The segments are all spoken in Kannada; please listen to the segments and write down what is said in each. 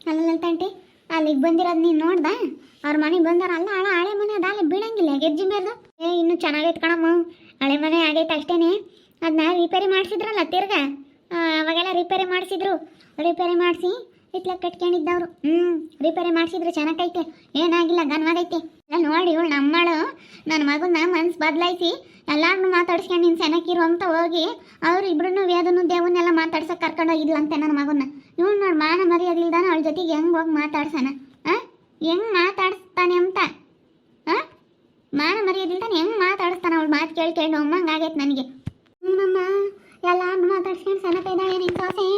ಅಲ್ಲ ತಂಟಿ ಅಲ್ಲಿಗೆ ಬಂದಿರೋದು ನೀನು ನೋಡ್ದ ಅವ್ರ ಮನೆಗೆ ಬಂದಾರ ಅಲ್ಲ ಹಳೆ ಮನೆ ಅದ ಅಲ್ಲಿ ಬೀಳಂಗಿಲ್ಲ ಗೆಜ್ಜಿ ಮೇಲ್ದು ಇನ್ನೂ ಚೆನ್ನಾಗೈತೆ ಕಣಮ್ಮ ಹಳೆ ಮನೆ ಆಗೈತೆ ಅಷ್ಟೇನೆ ಅದನ್ನ ರಿಪೇರಿ ಮಾಡಿಸಿದ್ರಲ್ಲ ತಿರ್ಗ ಅವಾಗೆಲ್ಲ ರಿಪೇರಿ ಮಾಡಿಸಿದ್ರು ರಿಪೇರಿ ಮಾಡಿಸಿ ಇತ್ಲ ಕಟ್ಕೊಂಡಿದ್ದವ್ರು ರಿಪೇರಿ ಮಾಡಿಸಿದ್ರು ಚೆನ್ನಾಗೈತೆ ಏನಾಗಿಲ್ಲ ಗನ್ವಾಗೈತೆ ಎಲ್ಲ ನೋಡಿ ಇವಳು ನಮ್ಮಳು ನನ್ನ ಮಗನ ಮನ್ಸು ಬದಲಾಯಿಸಿ ಎಲ್ಲಾರನ್ನೂ ಮಾತಾಡ್ಸ್ಕೊಂಡು ನೀನು ಸೆನಕಿರು ಅಂತ ಹೋಗಿ ಅವ್ರು ಇಬ್ರು ವೇದನು ದೇವನ್ನೆಲ್ಲ ಮಾತಾಡ್ಸಕ್ಕೆ ಕರ್ಕೊಂಡೋಗಿದ್ಲಂತೆ ನನ್ನ ಮಗನ ಇವಳು ನೋಡಿ ಮಾನ ಮರ್ಯಾದಿಲ್ದಾನ ಅವಳ ಜೊತೆಗೆ ಹೆಂಗೆ ಹೋಗಿ ಮಾತಾಡ್ಸಣ ಹೆಂಗೆ ಮಾತಾಡಿಸ್ತಾನೆ ಅಂತ ಮಾನ ಮರ್ಯಾದಿಲ್ದಾನೆ ಹೆಂಗೆ ಮಾತಾಡಿಸ್ತಾನೆ ಅವಳು ಮಾತು ಕೇಳ್ಕೊಂಡು ಅಮ್ಮಂಗೆ ಆಗೈತೆ ನನಗೆ ನಮ್ಮ ಎಲ್ಲ ಮಾತಾಡ್ಸ್ಕೊಂಡು ಸನಕ ಇದ್ದಾಳೆ ನಿನ್ನ ಸೊಸೆ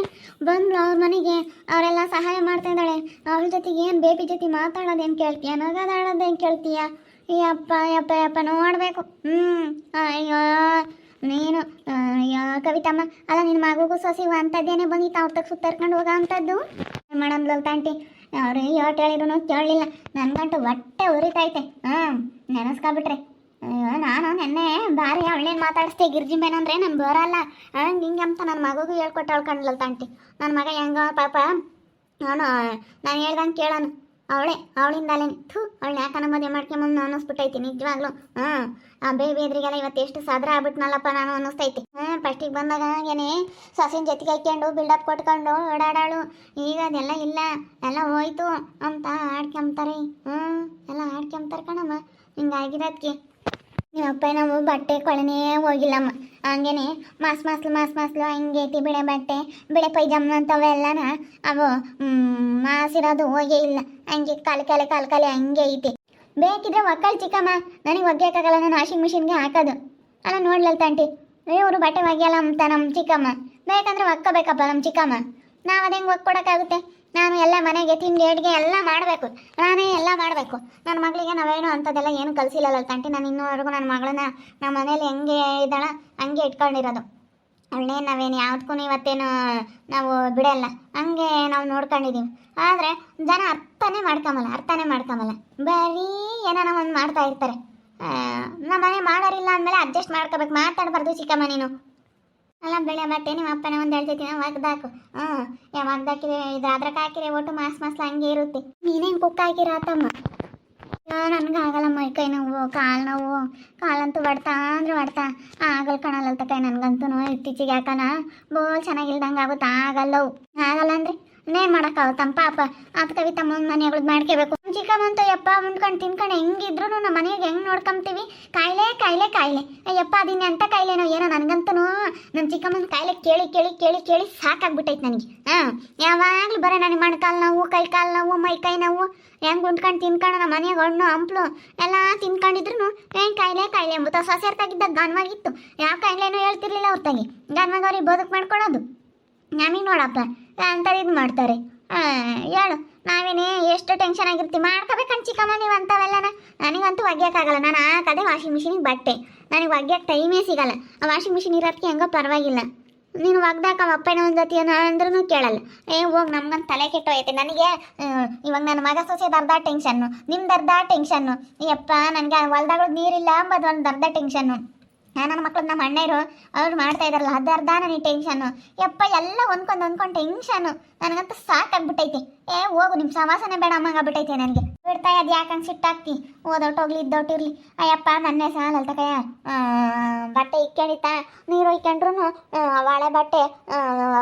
ಬಂದ್ಲು ಅವ್ರ ಮನೆಗೆ ಅವರೆಲ್ಲ ಸಹಾಯ ಮಾಡ್ತಾ ಇದ್ದಾಳೆ ಅವಳ ಜೊತೆಗೆ ಏನು ಬೇಬಿ ಜೊತೆ ಮಾತಾಡೋದೇನು ಕೇಳ್ತೀಯ ನಗದಾಡೋದೇನು ಕೇಳ್ತೀಯ ಯಪ್ಪ ಯಪ್ಪ ಯಪ್ಪ ನೋಡಬೇಕು ಅಯ್ಯೋ ನೀನು ಅಯ್ಯೋ ಕವಿತಮ್ಮ ಅಲ್ಲ ನಿನ್ನ ಮಗುಗೂ ಸೊಸಿಗೂ ಅಂಥದ್ದೇನೆ ಬಂದಿತ್ತು ಅವ್ರ ತಗ ಸುತ್ತರ್ಕೊಂಡು ಹೋಗೋ ಅಂಥದ್ದು ಮೇಡಮ್ ಲಲ್ತಾಂಟಿ ಅವ್ರು ಯೋಟ್ ಹೇಳಿದ್ರು ಕೇಳಲಿಲ್ಲ ನನಗಂಟು ಹೊಟ್ಟೆ ಉರಿತೈತೆ ನೆನೆಸ್ಕೊಬಿಟ್ರೆ ಅಯ್ಯೋ ನಾನು ನೆನ್ನೆ ಭಾರಿ ಅವಳೇನು ಮಾತಾಡಿಸ್ತೆ ಗಿರ್ಜಿಂಬೇನಂದ್ರೆ ನಾನು ಬರಲ್ಲ ಹಂಗೆ ಹಿಂಗೆ ಅಂತ ನನ್ನ ಮಗುಗೂ ಹೇಳ್ಕೊಟ್ಟು ಹೇಳ್ಕೊಂಡ್ಲಲ್ ತಂಟಿ ನನ್ನ ಮಗ ಹೆಂಗೋ ಪಾಪ ಅವನು ನಾನು ಹೇಳ್ದಂಗೆ ಕೇಳೋನು ಅವಳಿಂದಲೇ ಅವಳು ಯಾಕನ ಮದುವೆ ಮಾಡ್ಕೊಂಬಂದು ಅನ್ನಿಸ್ಬಿಟ್ಟೈತಿ ನಿಜವಾಗ್ಲೂ ಆ ಬೇಬಿ ಎದ್ರಿಗೆಲ್ಲ ಇವತ್ತು ಎಷ್ಟು ಸಾದ್ರ ಆಗ್ಬಿಟ್ನಲ್ಲಪ್ಪ ನಾನು ಅನ್ನಿಸ್ತೈತಿ ಫಸ್ಟಿಗೆ ಬಂದಾಗ ಏನೇ ಸೊಸಿನ ಜೊತೆಗೆ ಹಾಕ್ಕೊಂಡು ಬಿಲ್ಡಪ್ ಕೊಟ್ಕೊಂಡು ಓಡಾಡಾಳು ಈಗ ಅದೆಲ್ಲ ಇಲ್ಲ ಎಲ್ಲ ಹೋಯ್ತು ಅಂತ ಆಡ್ಕೊಂತಾರೆ ಎಲ್ಲ ಆಡ್ಕೊಂತಾರೆ ಕಣಮ್ಮ ಹಿಂಗಾಗಿರೋದಕ್ಕೆ ನಿಮ್ಮಪ್ಪ ನಾವು ಬಟ್ಟೆ ಕೊಳನೇ ಹೋಗಿಲ್ಲಮ್ಮ ಹಂಗೇನೆ ಮಾಸ್ಲು ಹಂಗೆ ಐತಿ ಬಿಳೆ ಬಟ್ಟೆ ಬಿಳೆ ಪೈಜಾಮ ಅಂತವೆಲ್ಲನ ಅವು ಮಾಸಿರೋದು ಹೋಗೇ ಇಲ್ಲ ಹಂಗೆ ಕಾಲು ಹಂಗೆ ಐತಿ ಬೇಕಿದ್ರೆ ಒಕ್ಕಲ್ ಚಿಕ್ಕಮ್ಮ ನನಗೆ ಒಗ್ಯೋಕ್ಕಾಗಲ್ಲ ನಾನು ವಾಷಿಂಗ್ ಮಿಷಿನ್ಗೆ ಹಾಕೋದು ಅಲ್ಲ ನೋಡ್ಲಲ್ ತಂಟಿ ಇವರು ಬಟ್ಟೆ ಒಗ್ಯಲ್ಲ ಅಂತ ನಮ್ಮ ಚಿಕ್ಕಮ್ಮ ಬೇಕಂದ್ರೆ ಒಕ್ಕೋಬೇಕಪ್ಪ ನಮ್ಮ ಚಿಕ್ಕಮ್ಮ ನಾವು ಅದು ಹೆಂಗೆ ಒಕ್ಕೊಡೋಕ್ಕಾಗುತ್ತೆ ನಾನು ಎಲ್ಲ ಮನೆಗೆ ತಿಂಡಿ ಅಡುಗೆ ಎಲ್ಲ ಮಾಡಬೇಕು ನಾನೇ ಎಲ್ಲ ಮಾಡಬೇಕು ನನ್ನ ಮಗಳಿಗೆ ನಾವೇನು ಅಂಥದ್ದೆಲ್ಲ ಏನು ಕಲಿಸಿಲ್ಲಲ್ಲ ತಂಟಿ ನಾನು ಇನ್ನೂವರೆಗೂ ನನ್ನ ಮಗಳನ್ನ ನಮ್ಮ ಮನೇಲಿ ಹೆಂಗೆ ಇದ್ದಾಳ ಹಂಗೆ ಇಟ್ಕೊಂಡಿರೋದು ಅವಳನ್ನೇ ನಾವೇನು ಯಾವುದಕ್ಕೂ ಇವತ್ತೇನು ನಾವು ಬಿಡಲ್ಲ ಹಂಗೆ ನಾವು ನೋಡ್ಕೊಂಡಿದ್ದೀವಿ ಆದರೆ ಜನ ಅರ್ಥನೇ ಮಾಡ್ಕೊಂಬಲ್ಲ ಬರೀ ಏನಾರ ಒಂದು ಮಾಡ್ತಾ ಇರ್ತಾರೆ ನಮ್ಮ ಮನೆ ಮಾಡೋರಿಲ್ಲ ಅಂದಮೇಲೆ ಅಡ್ಜಸ್ಟ್ ಮಾಡ್ಕೋಬೇಕು ಮಾತಾಡಬಾರ್ದು ಚಿಕ್ಕಮ್ಮ ನೀನು ಅಲ್ಲ ಬೆಳೆ ಬಟ್ಟೆ ನಿಮ್ಮ ಅಪ್ಪನ ಒಂದು ಹೇಳ್ತೈತಿ ಒಗ್ದಾಕು ಒಗ್ದಾಕಿರಿ ಇದು ಅದ್ರಕ್ಕೆ ಹಾಕಿರಿ ಒಟ್ಟು ಮಾಸ್ಲ ಹಂಗೆ ಇರುತ್ತೆ ನೀನೇನು ಕುಕ್ಕ ಹಾಕಿರ ಆತಮ್ಮ ನನಗೆ ಆಗಲ್ಲ ಮೈ ಕೈ ನೋವು ಕಾಲಂತೂ ಹೊಡ್ತಾ ಆಗಲ್ ಕಣಲ್ಲ ಕೈ ನನಗಂತೂ ಇತ್ತೀಚೆಗೆ ಯಾಕನ ಬೋಲ್ ಚೆನ್ನಾಗಿಲ್ದಂಗೆ ಆಗುತ್ತೆ ಆಗಲ್ಲ ಅಂದ್ರೆ ಇನ್ನೇನು ಮಾಡೋಕ್ಕಾಗುತ್ತಮ್ಮ ಪಾಪ ಅದು ಕವಿತಮ್ಮ ಮನೆಗಳು ಮಾಡ್ಕೋಬೇಕು ಚಿಕ್ಕಮ್ಮಂತೂ ಯಪ್ಪ ಉಂಡ್ಕೊಂಡು ತಿನ್ಕೊಂಡು ಹೆಂಗಿದ್ರು ನಮ್ಮ ಮನೆಗೆ ಹೆಂಗೆ ನೋಡ್ಕೊಂತೀವಿ ಕಾಯಿಲೆ ಅಯ್ಯಪ್ಪ ಅದಿನ್ನ ಎಂಥ ಕಾಯಿಲೆನೋ ಏನೋ ನನಗಂತೂ ನಮ್ಮ ಚಿಕ್ಕಮ್ಮನ ಕಾಯಿಲೆ ಕೇಳಿ ಸಾಕಾಗ್ಬಿಟ್ಟೈತೆ ನನಗೆ ಯಾವಾಗಲೂ ಬರೀ ನನಗೆ ಮೊಣಕಾಲು ನೋವು ಕಾಲು ನೋವು ಮೈ ನೋವು ಹೆಂಗೆ ಉಂಡ್ಕೊಂಡು ತಿನ್ಕೊಂಡು ನಮ್ಮ ಮನೆಗೆ ಹಣ್ಣು ಹಂಪ್ಲು ಎಲ್ಲ ತಿನ್ಕೊಂಡಿದ್ರು ಏನು ಕಾಯಿಲೆ ಎಂಬುತ್ತ ಸೊಸೆರ್ತಾಗಿದ್ದಾಗ ಗನ್ವಾಗಿತ್ತು ಯಾವ ಕಾಯಿಲೆನೂ ಹೇಳ್ತಿರ್ಲಿಲ್ಲ ಅವ್ರ ತಂಗಿ ಗನ್ವಾಗ ಅವ್ರಿಗೆ ಬದುಕು ಮಾಡ್ಕೊಳ್ಳೋದು ನಮಗೆ ನೋಡಪ್ಪ ಅಂತಾರೆ ಇದು ಮಾಡ್ತಾರೆ ಹೇಳು ನಾವೇನೇ ಎಷ್ಟು ಟೆನ್ಷನ್ ಆಗಿರ್ತೀವಿ ಮಾಡ್ಕೋಬೇಕಂತ ಚಿಕ್ಕಮ್ಮ ನೀವು ಅಂಥವೆಲ್ಲನ ನನಗಂತೂ ಒಗ್ಯೋಕ್ಕಾಗಲ್ಲ ನಾನು ಹಾಕದೆ ವಾಷಿಂಗ್ ಮಿಷಿನಿಗೆ ಬಟ್ಟೆ ನನಗೆ ಒಗ್ಯೋಕ್ಕೆ ಟೈಮೇ ಸಿಗಲ್ಲ ಆ ವಾಷಿಂಗ್ ಮಿಷಿನ್ ಇರೋದಕ್ಕೆ ಹೆಂಗೋ ಪರವಾಗಿಲ್ಲ ನೀನು ಒಗ್ದಾಕ ಅಪ್ಪನ ಒಂದು ಜೊತೆ ಅಂದ್ರೂ ಕೇಳಲ್ಲ ಹೋಗಿ ನಮ್ಗಂತ ತಲೆ ಕೆಟ್ಟೋಯ್ತೆ ನನಗೆ ಇವಾಗ ನನ್ನ ಮಗ ಸೊಸೆದು ಅರ್ಧ ಟೆನ್ಷನ್ನು ನಿಮ್ದು ಅರ್ಧ ಟೆನ್ಷನ್ನು ಯಪ್ಪ ನನಗೆ ಹೊಲ್ದಾಗ ನೀರಿಲ್ಲ ಅಂಬದು ಒಂದು ಅರ್ಧ ಟೆನ್ಷನ್ನು ನನ್ನ ಮಕ್ಳು ನಮ್ಮ ಅಣ್ಣರು ಅವ್ರು ಮಾಡ್ತಾ ಇದಾರಲ್ಲ ಅರ್ಧ ನನಗೆ ಟೆನ್ಷನ್ನು ಯಪ್ಪ ಎಲ್ಲ ಹೊಂದ್ಕೊಂಡು ಟೆನ್ಷನ್ನು ನನಗಂತೂ ಸಾಕಾಗ್ಬಿಟ್ಟೈತೆ ಹೋಗು ನಿಮ್ಮ ಸವಾಸನೆ ಬೇಡ ಅಮ್ಮಂಗಾಗ್ಬಿಟ್ಟೈತೆ ನನಗೆ ಬಿಡ್ತಾ ಅದು ಯಾಕಂಗೆ ಸಿಟ್ಟಾಗ್ತಿ ಓದೋಟೋಗ್ಲಿ ಇದ್ದೋಟಿರ್ಲಿ ಅಯ್ಯಪ್ಪ ನನ್ನೇ ಸಾಲಲ್ಲ ತಕಯ್ಯ ಬಟ್ಟೆ ಇಕ್ಕೊಂಡಿತ್ತ ನೀರು ಇಕ್ಕೊಂಡ್ರು ಒಳೆ ಬಟ್ಟೆ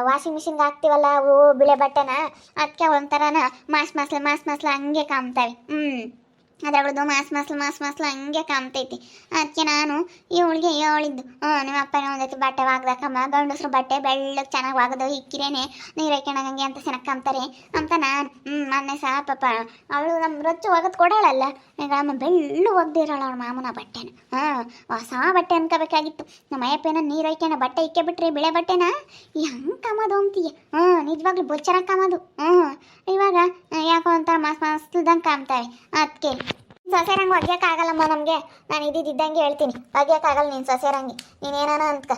ವಾಷಿಂಗ್ ಮಿಷಿನ್ಗೆ ಹಾಕ್ತೀವಲ್ಲ ಅವು ಬಿಳೆ ಬಟ್ಟೆನ ಅದಕ್ಕೆ ಒಂಥರನ ಮಾಸ್ಲ ಹಂಗೆ ಕಾಮ್ತವೆ ಅದ್ರೊಳದು ಮಾಸ್ಲ ಹಂಗೆ ಕಾಮ್ತೈತಿ ಅದಕ್ಕೆ ನಾನು ಇವಳಿಗೆ ಹೇಳಿದ್ದು ನಿಮ್ಮ ಅಪ್ಪನ ಒಂದೈತಿ ಬಟ್ಟೆ ಒಗ್ದಾಕಮ್ಮ ಗಂಡಸ್ರು ಬಟ್ಟೆ ಬೆಳ್ಳಗೆ ಚೆನ್ನಾಗಿ ಒಗದು ಇಕ್ಕಿರೇನೆ ನೀರು ಹಾಕ್ಯಣಂಗೆ ಅಂತ ಚೆನ್ನಾಗಿ ಕಾಮ್ತಾರೆ ಅಂತ ನಾನು ಮೊನ್ನೆ ಸಹ ಪಾಪ ಅವಳು ನಮ್ಮ ರೊಚ್ಚು ಒಗದು ಕೊಡೋಳಲ್ಲ ಈಗ ಬೆಳ್ಳು ಒಗ್ದಿರೋಳು ಅವಳ ಮಾಮನ ಬಟ್ಟೆನ ಹೊಸ ಬಟ್ಟೆ ಅನ್ಕೋಬೇಕಾಗಿತ್ತು ನಮ್ಮ ಅಯ್ಯಪ್ಪನ ನೀರು ಹಾಕ್ಯಣ ಬಟ್ಟೆ ಇಕ್ಕೆ ಬಿಟ್ರೆ ಬಿಳೆ ಬಟ್ಟೆನ ಹೆಂಗೆ ಕಾಮೋದು ಅಂತೀಯ ನಿಜವಾಗ್ಲೂ ಚೆನ್ನಾಗಿ ಕಾಮೋದು ಇವಾಗ ಯಾಕೋ ಒಂಥರ ಮಸ್ಲ್ದಂಗೆ ಕಾಮ್ತಾವೆ ಅದಕ್ಕೆ ಸೊಸೆರಂಗೆ ಒಗ್ಯೋಕ್ಕಾಗಲ್ಲಮ್ಮ ನಮಗೆ ನಾನು ಇದ್ದಿದ್ದಂಗೆ ಹೇಳ್ತೀನಿ ಒಗ್ಯೋಕ್ಕಾಗಲ್ಲ ನೀನು ಸೊಸೆರಂಗೆ ನೀನೇನಾನ ಅಂದ್ಕ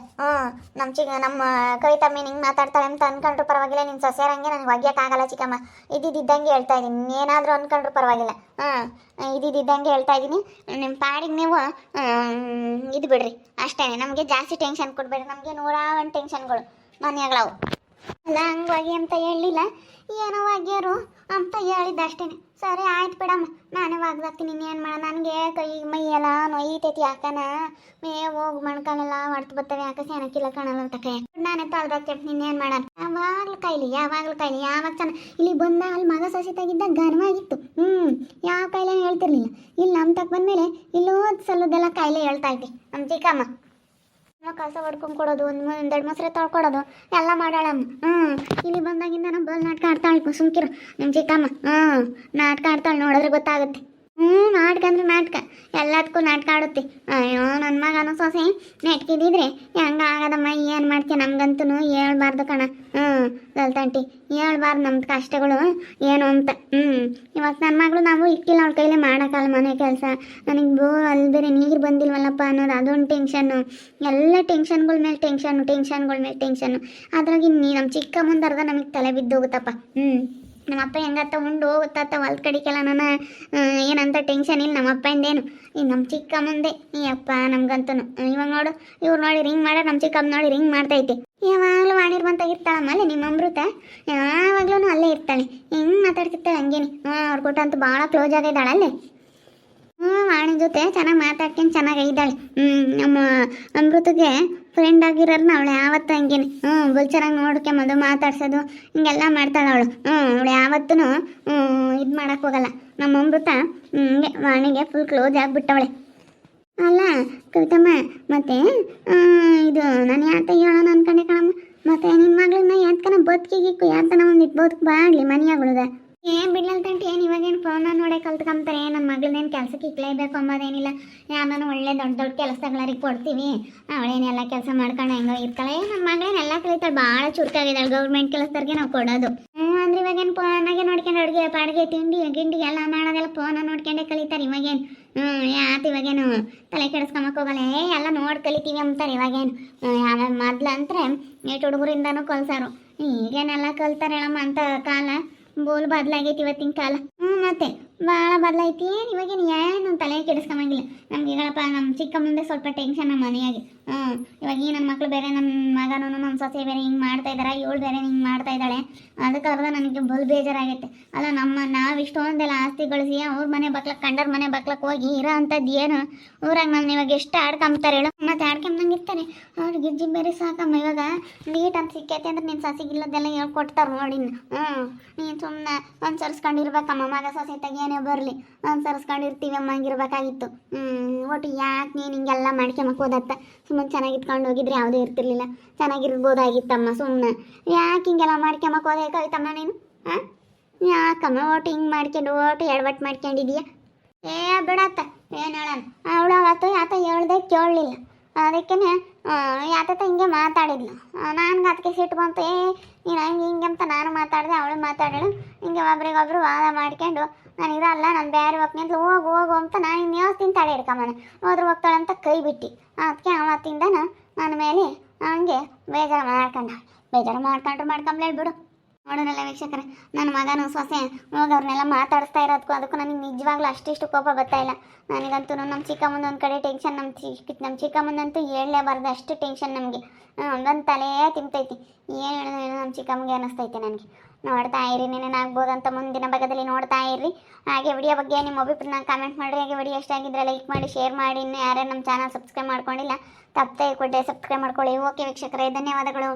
ನಮ್ಮ ಕವಿತಮ್ಮಿ ನಿಂಗೆ ಮಾತಾಡ್ತಾಳೆ ಅಂತ ಅಂದ್ಕೊಂಡ್ರು ಪರವಾಗಿಲ್ಲ ನೀನು ಸೊಸೆರಂಗೆ ನನಗೆ ಒಗ್ಯೋಕ್ಕಾಗಲ್ಲ ಚಿಕ್ಕಮ್ಮ ಇದ್ದಿದ್ದಂಗೆ ಹೇಳ್ತಾ ಇದ್ದೀನಿ ಏನಾದರೂ ಅಂದ್ಕೊಂಡ್ರು ಪರವಾಗಿಲ್ಲ ಇದ್ದಿದ್ದಂಗೆ ಹೇಳ್ತಾ ಇದ್ದೀನಿ ನಿಮ್ಮ ಪಾಡಿಗೆ ನೀವು ಇದು ಬಿಡ್ರಿ ಅಷ್ಟೇ ನಮಗೆ ಜಾಸ್ತಿ ಟೆನ್ಷನ್ ಕೊಡಬೇಡ್ರಿ ನಮಗೆ 101 ಟೆನ್ಷನ್ಗಳು ಮನೆಯಾಗಳವು ಅಲ್ಲ ಹಂಗಾಗಿ ಅಂತ ಹೇಳಲಿಲ್ಲ, ಏನೋ ಆಗ್ಯಾರು ಅಂತ ಹೇಳಿದ್ದ ಅಷ್ಟೇನೆ. ಸರಿ ಆಯ್ತು ಬಿಡಮ್ಮ, ನಾನೇ ಒಗ್ದಾಕ್ತೀನಿ, ಇನ್ನೇನು ಮಾಡ. ನನಗೆ ಕೈ ಮೈ ಎಲ್ಲ ನೋಯ್ತೈತಿ ಯಾಕನ, ಮೇ ಹೋಗಿ ಮಣ್ಕಾಲೆಲ್ಲ ಹೊಡ್ತು ಬರ್ತವೆ, ಯಾಕೆ ಸೇನಕ್ಕಿಲ್ಲ ಕಾಣಲ್ಲ ಅಂತ ಕೈ ನಾನೇ ತೊಳ್ದಾಕ್ತೇನೆ, ಇನ್ನೇನು ಮಾಡೋಣ. ಯಾವಾಗಲೂ ಕಾಯಿಲೆ ಯಾವಾಗ ಇಲ್ಲಿ ಬಂದ ಅಲ್ಲಿ ಮಗ ಸಸಿ ತೆಗಿದ್ದಾಗ ಘನವಾಗಿತ್ತು. ಯಾವ ಕಾಯಿಲೆ ಹೇಳ್ತಿರ್ಲಿಲ್ಲ. ಇಲ್ಲಿ ನಮ್ಮ ತಕ್ಕ ಬಂದಮೇಲೆ ಇಲ್ಲೋ ಸಲ್ಲದೆಲ್ಲ ಕಾಯಿಲೆ ಹೇಳ್ತಾ ಇದ್ದೆ ನಮ್ಮ ಚಿಕ್ಕಮ್ಮ. ಕಸ ಹೊಡ್ಕೊಂಡು ಕೊಡೋದು, ಒಂದೆರಡು ಮೊಸರೆ ತೊಳ್ಕೊಡೋದು ಎಲ್ಲ ಮಾಡಾಳಮ್ಮ. ಇಲ್ಲಿ ಬಂದಾಗಿಂದ ನಮ್ಮ ಬಲ್ ನಾಟಕ ಆಡ್ತಾಳೆ ಸುಮ್ಕಿರು ನಮ್ಮ ಚಿಕ್ಕಮ್ಮ. ನಾಟಕ ಆಡ್ತಾಳೆ, ನೋಡಿದ್ರೆ ಗೊತ್ತಾಗುತ್ತೆ. ನಾಟಕ ಅಂದ್ರೆ ನಾಟಕ, ಎಲ್ಲದಕ್ಕೂ ನಾಟಕ ಆಡುತ್ತೆ. ಅಯ್ಯೋ ನನ್ನ ಮಗನೂ ಸೊಸೆ ನೆಟ್ಕಿದ್ದಿದ್ರೆ ಹೆಂಗ ಆಗದಮ್ಮ, ಏನು ಮಾಡ್ತೀಯ, ನಮ್ಗಂತೂ ಹೇಳ್ಬಾರ್ದು ಕಣ. ಗಲ್ತಂಟಿ ಹೇಳ್ಬಾರ್ದು ನಮ್ದು ಕಷ್ಟಗಳು ಏನು ಅಂತ. ಇವತ್ತು ನನ್ನ ಮಗಳು ನಾವು ಇಕ್ಕಿಲ್ಲ ಅವಳ ಕೈಲೇ ಮಾಡೋಕ್ಕಲ್ಲ ಮನೆ ಕೆಲಸ. ನನಗೆ ಅಲ್ಲಿ ಬೇರೆ ನೀರು ಬಂದಿಲ್ವಲ್ಲಪ್ಪ ಅನ್ನೋದು ಅದೊಂದು ಟೆನ್ಷನ್ನು. ಎಲ್ಲ ಟೆನ್ಷನ್ಗಳ ಮೇಲೆ ಟೆನ್ಷನ್ನು. ಅದ್ರಾಗಿ ನಮ್ಮ ಚಿಕ್ಕ ಮುಂದರ್ದ ನಮಗೆ ತಲೆ ಬಿದ್ದೋಗುತ್ತಪ್ಪ. ನಮ್ಮಪ್ಪ ಹೆಂಗತ್ತ ಉಂಡು ಹೋಗುತ್ತ ಹೊಲ್ದ ಕಡಿಕೆಲ್ಲ ನಾನು ಏನಂತ ಟೆನ್ಷನ್ ಇಲ್ಲ ನಮ್ಮಪ್ಪಂದೇನು. ಈ ನಮ್ಮ ಚಿಕ್ಕ ಮುಂದೆ ಈ ಅಪ್ಪ ನಮ್ಗಂತೂ ಇವಾಗ ನೋಡು, ಇವ್ರು ನೋಡಿ ರಿಂಗ್ ಮಾಡ, ನಮ್ಮ ಚಿಕ್ಕಮ್ಮ ನೋಡಿ ರಿಂಗ್ ಮಾಡ್ತೈತಿ. ಯಾವಾಗಲೂ ವಾಣಿರ್ಬಂತ ಇರ್ತಾಳಮ್ಮ ಅಲ್ಲೇ ನಿಮ್ಮ ಅಮೃತ, ಯಾವಾಗ್ಲೂ ಅಲ್ಲೇ ಇರ್ತಾಳೆ, ಹೆಂಗೆ ಮಾತಾಡ್ತಿರ್ತಾಳೆ ಹಂಗೇನಿ. ಅವ್ರ ಕೊಟ್ಟ ಅಂತೂ ಭಾಳ ಕ್ಲೋಸ್ ಆಗಿದ್ದಾಳೆ ಅಲ್ಲೇ. ವಾಣಿ ಜೊತೆ ಚೆನ್ನಾಗಿ ಮಾತಾಡ್ಕೊಂಡು ಚೆನ್ನಾಗಿ ಇದ್ದಾಳೆ. ನಮ್ಮ ಅಮೃತಗೆ ಫ್ರೆಂಡ್ ಆಗಿರೋರ್ನ ಅವಳು ಯಾವತ್ತೂ ಹಂಗೇನೆ ಬಲ್ ಚೆನ್ನಾಗಿ ನೋಡ್ಕೊಂಬೋದು, ಮಾತಾಡ್ಸೋದು ಹಿಂಗೆಲ್ಲ ಮಾಡ್ತಾಳೆ ಅವಳು. ಅವಳು ಯಾವತ್ತೂ ಇದು ಮಾಡೋಕ್ಕೆ ಹೋಗಲ್ಲ. ನಮ್ಮ ಅಮೃತ ಹಿಂಗೆ ವಾಣಿಗೆ ಫುಲ್ ಕ್ಲೋಸ್ ಆಗಿಬಿಟ್ಟವಳೆ. ಅಲ್ಲ ಕವಿತಮ್ಮ, ಮತ್ತೆ ಇದು ನಾನು ಯಾತ ಹೇಳೋಣ ಅನ್ಕೊಂಡೆ ಕಣಮ್ಮ. ಮತ್ತೆ ನಿಮ್ಮ ಮಗಳನ್ನ ಯಾತಕನ ಬದುಕಿಗಿಕ್ಕು ಯಾತನ ಒಂದಿಟ್ಟು ಬದುಕು ಬಾಡ್ಲಿ ಮನೆಯಾಗುಳದ ಏನು ಬಿಡ್ಲಲ್ ತಂಟಿ. ಏನು ಇವಾಗೇನು ಫೋನ ನೋಡೇ ಕಲ್ತ್ಕೊಂತಾರೆ. ನನ್ನ ಮಗಳನ್ನೇನು ಕೆಲಸಕ್ಕೆ ಇಕ್ಲೇಬೇಕು ಅಂಬೋದೇನಿಲ್ಲ. ಯಾರು ಒಳ್ಳೆ ದೊಡ್ಡ ಕೆಲಸಗಳಿಗೆ ಕೊಡ್ತೀವಿ, ಅವಳೇನೆಲ್ಲ ಕೆಲಸ ಮಾಡ್ಕೊಂಡು ಹೆಂಗೋ ಇರ್ತಾಳೆ. ನನ್ನ ಮಗಳನ್ನೆಲ್ಲ ಕಲಿತಾಳೆ, ಭಾಳ ಚುರುಕಾಗಿದ್ದಾಳೆ. ಗೌರ್ಮೆಂಟ್ ಕೆಲಸದವ್ರಿಗೆ ನಾವು ಕೊಡೋದು. ಅಂದ್ರೆ ಇವಾಗೇನು ಫೋನಾಗೆ ನೋಡ್ಕೊಂಡು ಅಡುಗೆ ಪಾಡಿಗೆ ತಿಂಡಿ ಗಿಂಡಿ ಎಲ್ಲ ಮಾಡೋದೆಲ್ಲ ಫೋನ ನೋಡ್ಕೊಂಡೇ ಕಲಿತಾರೆ ಇವಾಗೇನು. ಯಾತು ಇವಾಗೇನು ತಲೆ ಕೆಡಿಸ್ಕೊಂಬಕ್ಕೆ ಹೋಗಲ್ಲ, ಎಲ್ಲ ನೋಡಿ ಕಲಿತೀವಿ ಅಂತಾರೆ ಇವಾಗೇನು. ಆಮೇಲೆ ಮೊದ್ಲು ಅಂದರೆ ಏಟು ಹುಡುಗರಿಂದನೂ ಕಲ್ಸಾರು, ಈಗೇನೆಲ್ಲ ಕಲ್ತಾರೆ ಹೇಳಮ್ಮ ಅಂತ ಕಾಲ ಬೋಲ್ ಬದಲಾಗೈತಿ ಇವತ್ತಿನ ಕಾಲ. ಮತ್ತೆ ಭಾಳ ಬದಲಾಯ್ತಿ. ಇವಾಗೇನು ಏನು ತಲೆ ಕೆಡಿಸ್ಕೊಂಬಂಗಿಲ್ಲ ನಮ್ಗೆ. ಈಗಳಪ್ಪ ನಮ್ಮ ಚಿಕ್ಕ ಮುಂದೆ ಸ್ವಲ್ಪ ಟೆನ್ಷನ್ ನಮ್ಮ ಮನೆಯಾಗೆ. ಇವಾಗ ಈ ನನ್ನ ಮಕ್ಕಳು ಬೇರೆ, ನನ್ನ ಮಗನೂ ನಮ್ಮ ಸೊಸೆ ಬೇರೆ ಹಿಂಗೆ ಮಾಡ್ತಾ ಇದ್ದಾರೆ, ಇವಳು ಬೇರೆ ಹಿಂಗೆ ಮಾಡ್ತಾ ಇದ್ದಾಳೆ. ಅದಕ್ಕೆ ಅರ್ಧ ನನಗೆ ಬಲ್ ಬೇಜಾರಾಗೈತೆ. ಅಲ್ಲ ನಾವು ಇಷ್ಟೊಂದೆಲ್ಲ ಆಸ್ತಿ ಗಳಿಸಿ ಅವ್ರ ಮನೆ ಬಕ್ಲಕ್ಕೆ ಕಂಡರ ಮನೆ ಬಕ್ಲಕ್ಕೆ ಹೋಗಿ ಇರೋ ಅಂಥದ್ದು ಏನು ಊರಾಗ ನಮ್ಮ ಇವಾಗ ಎಷ್ಟು ಆಡ್ಕೊಂಬ್ತಾರೆ ಹೇಳು. ಮತ್ತೆ ಆಡ್ಕೊಂಬಂಗೆ ಇರ್ತಾರೆ ಅವ್ರು. ಗಿಜ್ಜಿ ಬೇರೆ ಸಾಕಮ್ಮ ಇವಾಗ ನೀಟ್ ಅಂತ ಸಿಕ್ಕೈತೆ ಅಂದ್ರೆ ನೀನು ಸಸಿಗಿಲ್ಲದೆಲ್ಲ ಹೇಳ್ಕೊಡ್ತಾರೆ ನೋಡಿ. ನೀನು ಸುಮ್ಮನೆ ಅನುಸರಿಸ್ಕೊಂಡಿರ್ಬೇಕಮ್ಮ, ಮಗ ಸೊಸೆ ತೆಗಿಯೇನೇ ಬರಲಿ ಅನುಸರಿಸ್ಕೊಂಡಿರ್ತೀವಿ ಅಮ್ಮ, ಹಂಗಿರ್ಬೇಕಾಗಿತ್ತು. ಒಟ್ಟು ಯಾಕೆ ನೀನು ಹಿಂಗೆಲ್ಲ ಮಾಡ್ಕೊಂಬಕ್ಕೆ ಹೋದತ್ತ. ಸುಮ್ಮನೆ ಚೆನ್ನಾಗಿ ಇಟ್ಕೊಂಡು ಹೋಗಿದ್ರೆ ಯಾವುದೂ ಇರ್ತಿರ್ಲಿಲ್ಲ, ಚೆನ್ನಾಗಿರ್ಬೋದಾಗಿತ್ತಮ್ಮ. ಸುಮ್ಮನೆ ಯಾಕೆ ಹಿಂಗೆಲ್ಲ ಮಾಡ್ಕೊಂಬಕ್ಕೆ ಹೋದೆ ಕವಿತಮ್ಮ ನೀನು? ಯಾಕಮ್ಮ ಒಟ್ಟು ಹಿಂಗೆ ಮಾಡ್ಕೊಂಡು ಒಟ್ಟು ಎಡವಟ್ಟು ಮಾಡ್ಕೊಂಡಿದೀಯ? ಬಿಡತ್ತ ಏನು ಹೇಳೋಣ. ಅವಳು ಅವತ್ತು ಯಾತ ಹೇಳ್ದೆ ಕೇಳಲಿಲ್ಲ, ಅದಕ್ಕೇ ಯಾತ ಹಿಂಗೆ ಮಾತಾಡಿದ್ಲು. ನನಗೆ ಅದಕ್ಕೆ ಸಿಟ್ಟು ಬಂತು. ನೀನು ಹಿಂಗೆ ಅಂತ ನಾನು ಮಾತಾಡಿದೆ, ಅವಳು ಮಾತಾಡೋಳು. ಹಿಂಗೆ ಒಬ್ರಿಗೊಬ್ರು ವಾದ ಮಾಡ್ಕೊಂಡು ನಾನು ಇರಲ್ಲ, ನಾನು ಬೇರೆ ಹೋಗ್ತೀನಿ ಅಂತ ಹೋಗು ಅಂತ ನಾನು ಇನ್ನು ಯೋಸ್ತೀನಿ ತಡೆ ಹಿಡ್ಕೊಂಬನೆ ಹೋದ್ರೆ ಹೋಗ್ತಾಳೆ ಅಂತ ಕೈ ಬಿಟ್ಟು. ಅದಕ್ಕೆ ಅವತ್ತಿಂದ ನನ್ನ ಮೇಲೆ ಹಂಗೆ ಬೇಜಾರು ಮಾಡ್ಕೊಂಡ್ರೆ ಬಿಡು. ನೋಡೋಣಲ್ಲ ವೀಕ್ಷಕರೇ, ನನ್ನ ಮಗನ ಸೊಸೆ ಹೋಗಿ ಅವ್ರನ್ನೆಲ್ಲ ಮಾತಾಡಿಸ್ತಾ ಇರೋದಕ್ಕೂ ಅದಕ್ಕೂ ನನಗೆ ನಿಜವಾಗ್ಲೂ ಅಷ್ಟಿಷ್ಟು ಕೋಪ ಬರ್ತಾ ಇಲ್ಲ. ನನಗಂತೂ ನಮ್ಮ ಚಿಕ್ಕಮ್ಮನ ಒಂದು ಕಡೆ ಟೆನ್ಷನ್, ನಮ್ಮ ಚಿಕ್ಕಮ್ಮನಂತೂ ಹೇಳಲೇಬಾರ್ದು ಅಷ್ಟು ಟೆನ್ಷನ್ ನಮಗೆ. ಒಂದೊಂದು ತಲೆ ತಿಂತೈತಿ. ಏನು ಹೇಳಿದ್ರೆ ನಮ್ಮ ಚಿಕ್ಕಮ್ಮಗೆ ಅನ್ನಿಸ್ತೈತೆ ನನಗೆ. ನೋಡ್ತಾ ಇರಿ, ನೆನೇನಾಗ್ಬೋದು ಅಂತ ಮುಂದಿನ ಭಾಗದಲ್ಲಿ ನೋಡ್ತಾ ಇರ್ರಿ. ಹಾಗೆ ವಿಡಿಯೋ ಬಗ್ಗೆ ನಿಮ್ಮ ಅಭಿಪ್ರಾಯ ಕಾಮೆಂಟ್ ಮಾಡಿರಿ. ಹಾಗೆ ವಿಡಿಯೋ ಇಷ್ಟ ಆಗಿದ್ರೆ ಲೈಕ್ ಮಾಡಿ, ಶೇರ್ ಮಾಡಿ. ಇನ್ನು ಯಾರ್ಯಾರು ನಮ್ಮ ಚಾನಲ್ ಸಬ್ಸ್ಕ್ರೈಬ್ ಮಾಡ್ಕೊಂಡಿಲ್ಲ ತಪ್ಪದೆ ಕೊಟ್ಟೆ ಸಬ್ಸ್ಕ್ರೈಬ್ ಮಾಡ್ಕೊಳ್ಳಿ. ಓಕೆ ವೀಕ್ಷಕರೇ, ಧನ್ಯವಾದಗಳು.